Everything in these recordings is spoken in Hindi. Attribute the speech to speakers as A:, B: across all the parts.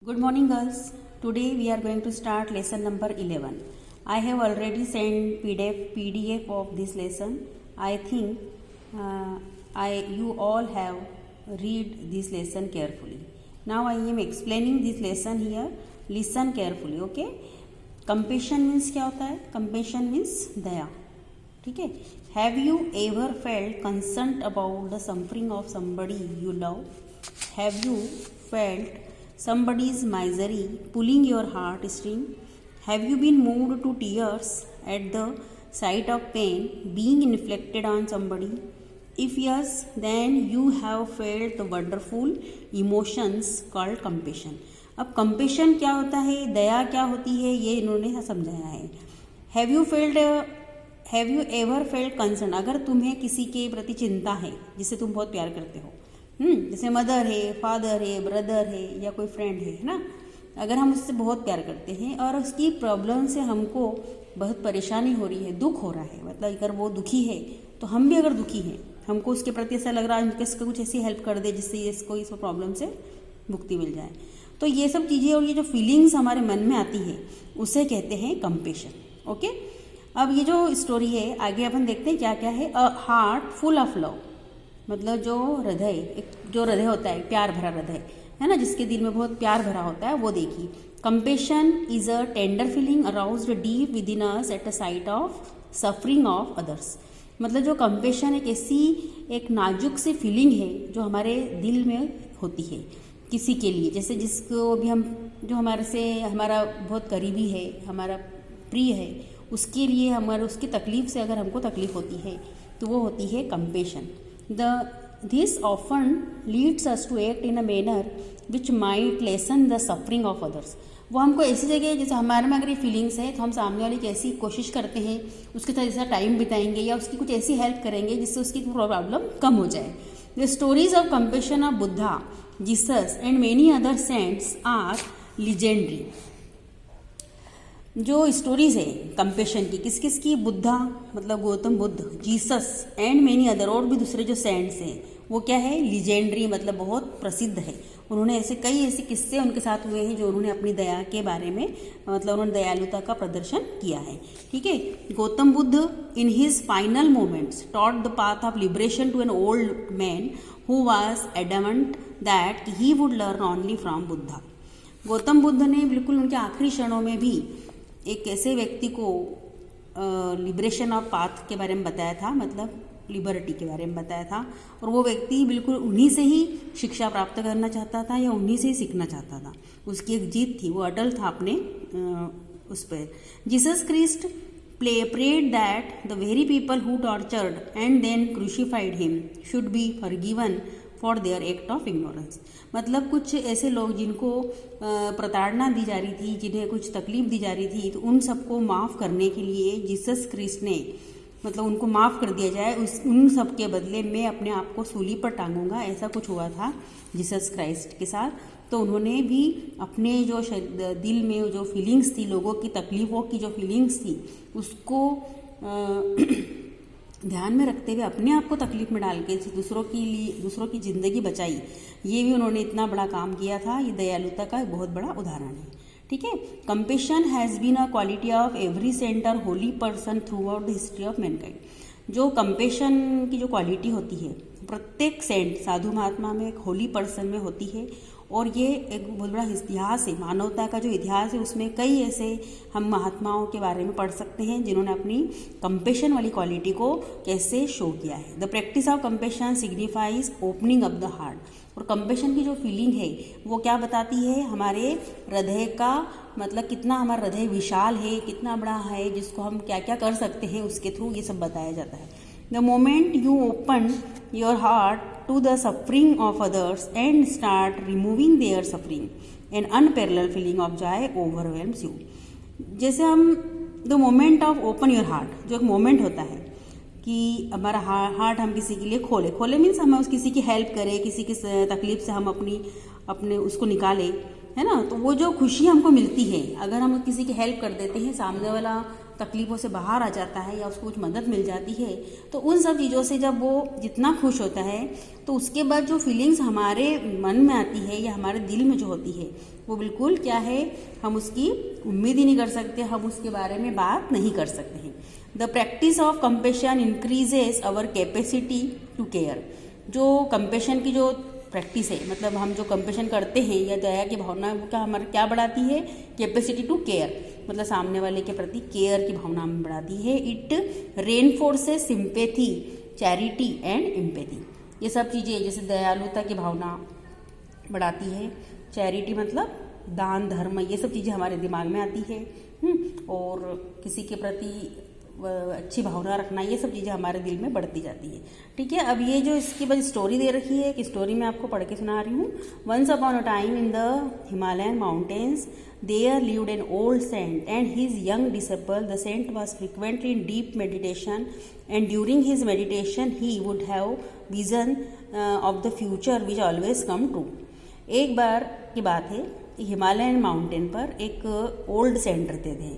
A: Good morning, girls. Today we are going to start lesson number 11. I have already sent PDF of this lesson. I think you all have read this lesson carefully. Now I am explaining this lesson here. Listen carefully, okay? Compassion means क्या होता है? Compassion means दया. ठीक है? Have you ever felt concerned about the suffering of somebody you love? Have you felt somebody's misery pulling your heartstring? Have you been moved to tears at the sight of pain being inflicted on somebody? If yes, then you have felt the wonderful emotions called compassion. अब compassion क्या होता है, दया क्या होती है, ये इन्होंने समझाया है. Have you ever felt concern? अगर तुम्हें किसी के प्रति चिंता है जिससे तुम बहुत प्यार करते हो, जैसे मदर है, फादर है, ब्रदर है या कोई फ्रेंड है ना, अगर हम उससे बहुत प्यार करते हैं और उसकी प्रॉब्लम से हमको बहुत परेशानी हो रही है, दुख हो रहा है, मतलब अगर वो दुखी है तो हम भी अगर दुखी हैं, हमको उसके प्रति ऐसा लग रहा है कि इसको कुछ ऐसी हेल्प कर दे जिससे इसको इस प्रॉब्लम से मुक्ति मिल जाए. तो ये सब चीज़ें और ये जो फीलिंग्स हमारे मन में आती है उसे कहते हैं कंपेशन. ओके, अब ये जो स्टोरी है आगे अपन देखते हैं क्या क्या है. A heart full of love, मतलब जो हृदय होता है, प्यार भरा हृदय है ना, जिसके दिल में बहुत प्यार भरा होता है, वो देखिए. Compassion is a tender feeling aroused deep with in us at a site of suffering of others. मतलब जो कंपेशन एक नाजुक सी फीलिंग है जो हमारे दिल में होती है किसी के लिए, जैसे जिसको भी हम जो हमारा बहुत करीबी है, हमारा प्रिय है, उसके लिए उसकी तकलीफ से अगर हमको तकलीफ होती है तो वो होती है compassion. This often leads us to act in a manner which might lessen the suffering of others. वो हमको ऐसी जगह, जैसे हमारे में अगर ये फीलिंग्स है तो हम सामने वाले की ऐसी कोशिश करते हैं, उसके साथ जैसा टाइम बिताएंगे या उसकी कुछ ऐसी हेल्प करेंगे जिससे उसकी प्रॉब्लम कम हो जाए. The stories of compassion of Buddha, Jesus and many other saints are legendary. जो स्टोरीज है कंपेशन की, किस किस की? बुद्धा मतलब Gautam Buddha, Jesus and many other, और भी दूसरे जो सेंट्स हैं वो क्या है? लीजेंडरी, मतलब बहुत प्रसिद्ध है. उन्होंने कई ऐसे किस्से उनके साथ हुए हैं जो उन्होंने अपनी दया के बारे में, मतलब उन्होंने दयालुता का प्रदर्शन किया है. ठीक है. Gautam Buddha in his final moments taught the path of liberation to an old man who was adamant that he would learn only from Buddha. Gautam Buddha ने बिल्कुल उनके आखिरी क्षणों में भी एक ऐसे व्यक्ति को लिबरेशन ऑफ पाथ के बारे में बताया था, मतलब लिबर्टी के बारे में बताया था, और वो व्यक्ति बिल्कुल उन्हीं से ही शिक्षा प्राप्त करना चाहता था या उन्हीं से ही सीखना चाहता था. उसकी एक जीत थी, वो अटल था अपने उस पर. Jesus Christ prayed that the very people who tortured and then crucified him should be forgiven for their act of ignorance. मतलब कुछ ऐसे लोग जिनको प्रताड़ना दी जा रही थी, जिन्हें कुछ तकलीफ दी जा रही थी, तो उन सबको माफ़ करने के लिए जीसस क्राइस्ट ने, मतलब उनको माफ़ कर दिया जाए, उन सब के बदले मैं अपने आप को सूली पर टांगूंगा, ऐसा कुछ हुआ था जीसस क्राइस्ट के साथ. तो उन्होंने भी अपने जो दिल में जो फीलिंग्स थी, लोगों की तकलीफ़ों की जो फीलिंग्स थी, उसको ध्यान में रखते हुए अपने आप को तकलीफ में डाल के दूसरों की ज़िंदगी बचाई. ये भी उन्होंने इतना बड़ा काम किया था. ये दयालुता का एक बहुत बड़ा उदाहरण है. ठीक है. Compassion has been a quality of every saint और holy person throughout the history of mankind. जो कंपेशन की जो क्वालिटी होती है प्रत्येक सेंट, साधु महात्मा में, एक होली पर्सन में होती है. और ये एक बहुत बड़ा इतिहास है, मानवता का जो इतिहास है उसमें कई ऐसे हम महात्माओं के बारे में पढ़ सकते हैं जिन्होंने अपनी कंपेशन वाली क्वालिटी को कैसे शो किया है. The practice of compassion signifies opening up the heart. और कंपेशन की जो फीलिंग है वो क्या बताती है? हमारे हृदय का, मतलब कितना हमारा हृदय विशाल है, कितना बड़ा है, जिसको हम क्या क्या कर सकते हैं, उसके थ्रू ये सब बताया जाता है. The moment you open your heart to the suffering of others and start removing their suffering, an unparalleled feeling of joy overwhelms you. जैसे हम the moment of open your heart, जो एक मोमेंट होता है कि हमारा हार्ट हम किसी के लिए खोले मीन्स हम किसी की हेल्प करें, किसी की तकलीफ से हम अपने उसको निकालें, है ना. तो वो जो खुशी हमको मिलती है, अगर हम किसी की हेल्प कर देते हैं, सामने वाला तकलीफ़ों से बाहर आ जाता है या उसको कुछ मदद मिल जाती है, तो उन सब चीज़ों से जब वो जितना खुश होता है तो उसके बाद जो फीलिंग्स हमारे मन में आती है या हमारे दिल में जो होती है वो बिल्कुल क्या है, हम उसकी उम्मीद ही नहीं कर सकते, हम उसके बारे में बात नहीं कर सकते हैं। The practice of compassion increases our capacity to care. जो कंपेशन की जो प्रैक्टिस है, मतलब हम जो कंपेशन करते हैं या दया की भावना का हमारे क्या बढ़ाती है, कैपेसिटी टू केयर, मतलब सामने वाले के प्रति केयर की भावना में बढ़ाती है। It reinforces sympathy, charity and empathy. ये सब चीज़ें जैसे दयालुता की भावना बढ़ाती है, चैरिटी मतलब दान धर्म, ये सब चीज़ें हमारे दिमाग में आती है। और किसी के प्रति अच्छी भावना रखना, ये सब चीज़ें हमारे दिल में बढ़ती जाती है। ठीक है, अब ये जो इसकी बस स्टोरी दे रखी है कि स्टोरी मैं आपको पढ़ के सुना रही हूँ। Once upon a time in the Himalayan mountains there lived an old saint and his young disciple. The saint was frequently in deep meditation and during his meditation he would have vision of the future which always come true. एक बार की बात है, हिमालयन माउंटेन पर एक ओल्ड सेंट रहते थे,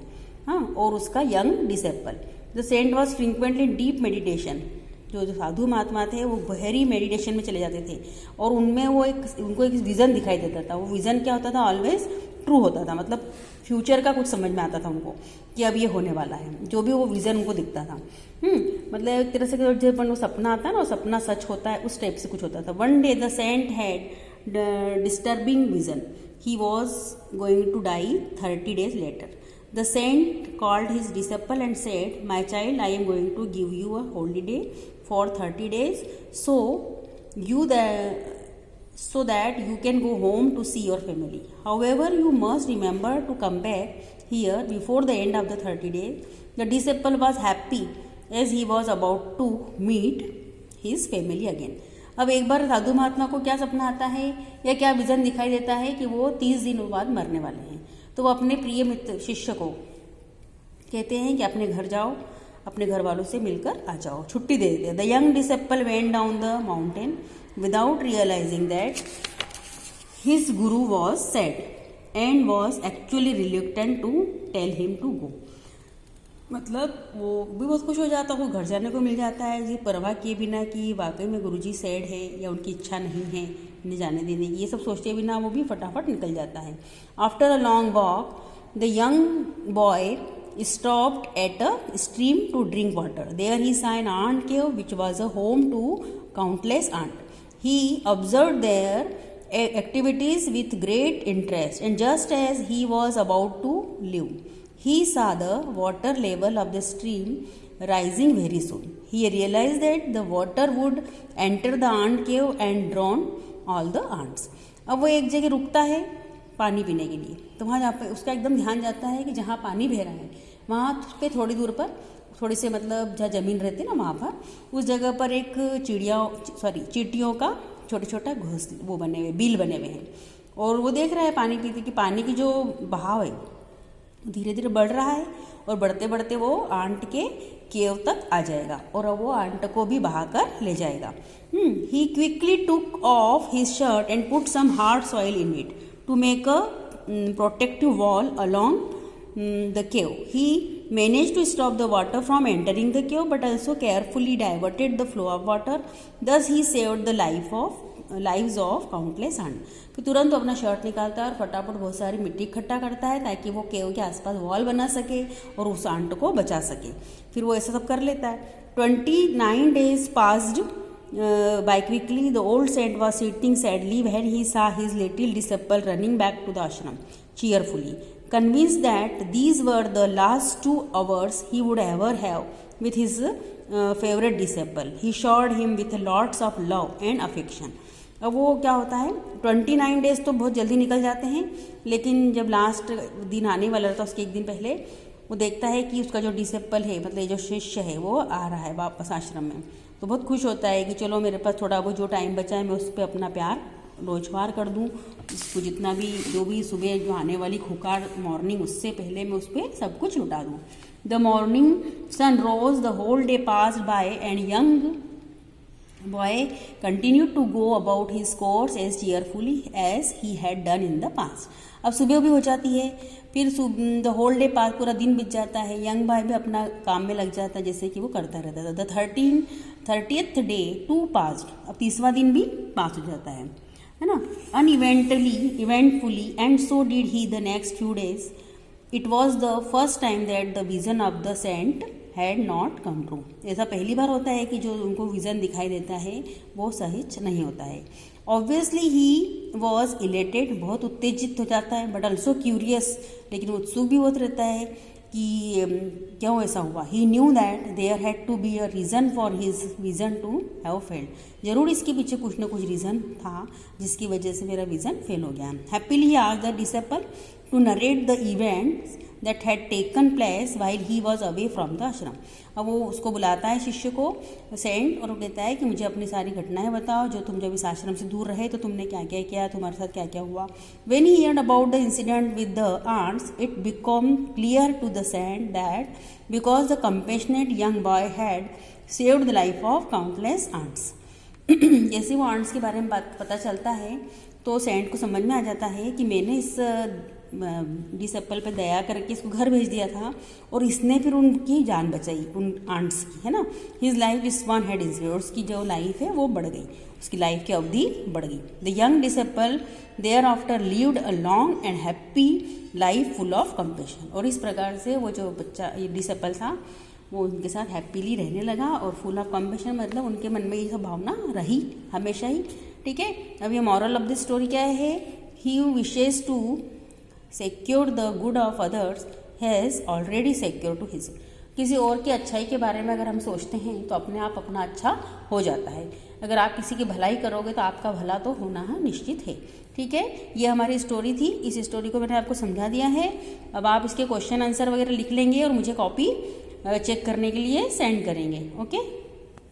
A: हाँ, और उसका young disciple. The saint was frequently deep meditation. जो साधु महात्मा थे वो गहरी मेडिटेशन में चले जाते थे और उनमें उनको एक विज़न दिखाई देता था। वो विज़न क्या होता था, ऑलवेज ट्रू होता था, मतलब फ्यूचर का कुछ समझ में आता था उनको कि अब ये होने वाला है, जो भी वो विज़न उनको दिखता था। मतलब एक तरह से जब वो सपना आता है ना, वो सपना सच होता है, उस टाइप से कुछ होता था। One day the saint had disturbing vision, he was going to die 30 days later. The saint called his disciple and said, "My child, I am going to give you a holiday for 30 days, so that you can go home to see your family. However, you must remember to come back here before the end of the 30 days." The disciple was happy as he was about to meet his family again. अब एक बार साधु महात्मा को क्या सपना आता है या क्या विजन दिखाई देता है कि वो 30 दिन बाद मरने वाले हैं। तो वो अपने प्रिय मित्र शिष्य को कहते हैं कि अपने घर जाओ, अपने घर वालों से मिलकर आ जाओ, छुट्टी दे देते हैं। The young disciple went down the mountain without realising that his guru was sad and was actually reluctant to tell him to go. मतलब वो भी बहुत खुश हो जाता, वो घर जाने को मिल जाता है जी, परवाह किए बिना कि वाकई में गुरुजी सैड है या उनकी इच्छा नहीं है इन्हें जाने देने की, ये सब सोचते बिना वो भी फटाफट निकल जाता है। After a long walk the young boy stopped at a stream to drink water. There he saw an ant cave which was a home to countless ants. He observed their activities with great interest, and just as he was about to leave, he saw the water level of the stream rising very soon. He realized that the water would enter the ant cave and drown all the ants. अब वो एक जगह रुकता है पानी पीने के लिए, तो वहाँ जहाँ पे उसका एकदम ध्यान जाता है कि जहाँ पानी बह रहा है वहाँ पे थोड़ी दूर पर, थोड़ी से मतलब जहाँ ज़मीन रहती है ना वहाँ पर, उस जगह पर एक चींटियों का छोटे छोटा घोंसले वो बने हुए, बिल बने हुए हैं। और वो देख रहा है पानी पीते कि पानी की जो बहाव है धीरे धीरे बढ़ रहा है और बढ़ते बढ़ते वो आंट के केव तक आ जाएगा और अब वो आंट को भी बहाकर ले जाएगा। He quickly took off his shirt and put some hard soil in it to make a protective wall along the cave. He managed to stop the water from entering the cave, but also carefully diverted the flow of water. Thus he saved the lives of countless ants. फिर तुरंत वो अपना शर्ट निकालता है और फटाफट बहुत सारी मिट्टी इकट्ठा करता है ताकि वो केव के आसपास वॉल बना सके और उस आंट को बचा सके। फिर वो ऐसा सब कर लेता है। 29 days passed by quickly. The old saint was sitting sadly when he saw his little disciple running back to the ashram cheerfully, convinced that these were the last 2 hours he would ever have with his favorite disciple. He showered him with lots of love and affection. अब वो क्या होता है, 29 days तो बहुत जल्दी निकल जाते हैं, लेकिन जब लास्ट दिन आने वाला रहता है उसके एक दिन पहले वो देखता है कि उसका जो डिसेबल है, मतलब जो शिष्य है, वो आ रहा है वापस आश्रम में। तो बहुत खुश होता है कि चलो मेरे पास थोड़ा वो जो टाइम बचा है मैं उस पर अपना प्यार रोजगार कर दूँ, उसको जितना भी जो भी सुबह जो आने वाली खुकार मॉर्निंग उससे पहले मैं उस पर सब कुछ लुटा दूँ। The morning sun rose, the whole day passed by and young Boy continued to go about his course as cheerfully as he had done in the past. अब सुबह भी हो जाती है, फिर द होल डे पास, पूरा दिन बीत जाता है। यंग बॉय भी अपना काम में लग जाता है जैसे कि वो करता रहता था। The 30th day to passed, अब 30वां दिन भी पास हो जाता है ना, eventfully and so did he the next few days. It was the first time that the vision of the saint had not come true. ऐसा पहली बार होता है कि जो उनको विज़न दिखाई देता है वो सच नहीं होता है. ऑब्वियसली ही वॉज इलेटेड, बहुत उत्तेजित हो जाता है, बट ऑल्सो क्यूरियस, लेकिन उत्सुक भी बहुत रहता है कि क्यों ऐसा हुआ. He knew that there had to be a reason for his vision to have failed. जरूर इसके पीछे कुछ ना कुछ रीज़न था जिसकी वजह से मेरा विज़न फेल हो गया. Happily he asked the disciple to narrate the events that had taken place while he was away from the ashram. अब वो उसको बुलाता है शिष्य को, सेंट, और वो कहता है कि मुझे अपनी सारी घटनाएं बताओ, जो तुम जब इस आश्रम से दूर रहे तो तुमने क्या क्या किया, तुम्हारे साथ क्या क्या हुआ. When he heard about the incident with the ants, it became clear to the saint that because the compassionate young boy had saved the life of countless ants. जैसे वो आंट्स के बारे में पता चलता है तो सेंट को समझ में आ जाता है कि मैंने इस डिसिपल पे दया करके इसको घर भेज दिया था और इसने फिर उनकी जान बचाई, उन आंट्स की, है ना. His life is one head is, उसकी जो लाइफ है वो बढ़ गई, उसकी लाइफ की अवधि बढ़ गई. The young disciple thereafter lived a long and happy life full of compassion. और इस प्रकार से वो जो बच्चा, ये डिसिपल था, वो उनके साथ हैप्पीली रहने लगा. और फुल ऑफ कंपेशन मतलब उनके मन में ये सब भावना रही हमेशा ही. ठीक है, अब ये मॉरल ऑफ द स्टोरी क्या है. He wishes to secure the good of others has already secured to his. किसी और की अच्छाई के बारे में अगर हम सोचते हैं तो अपने आप अपना अच्छा हो जाता है. अगर आप किसी की भलाई करोगे तो आपका भला तो होना निश्चित है. ठीक है, ये हमारी स्टोरी थी. इस स्टोरी को मैंने आपको समझा दिया है. अब आप इसके क्वेश्चन आंसर वगैरह लिख लेंगे और मुझे कॉपी चेक करने के लिए सेंड करेंगे. ओके.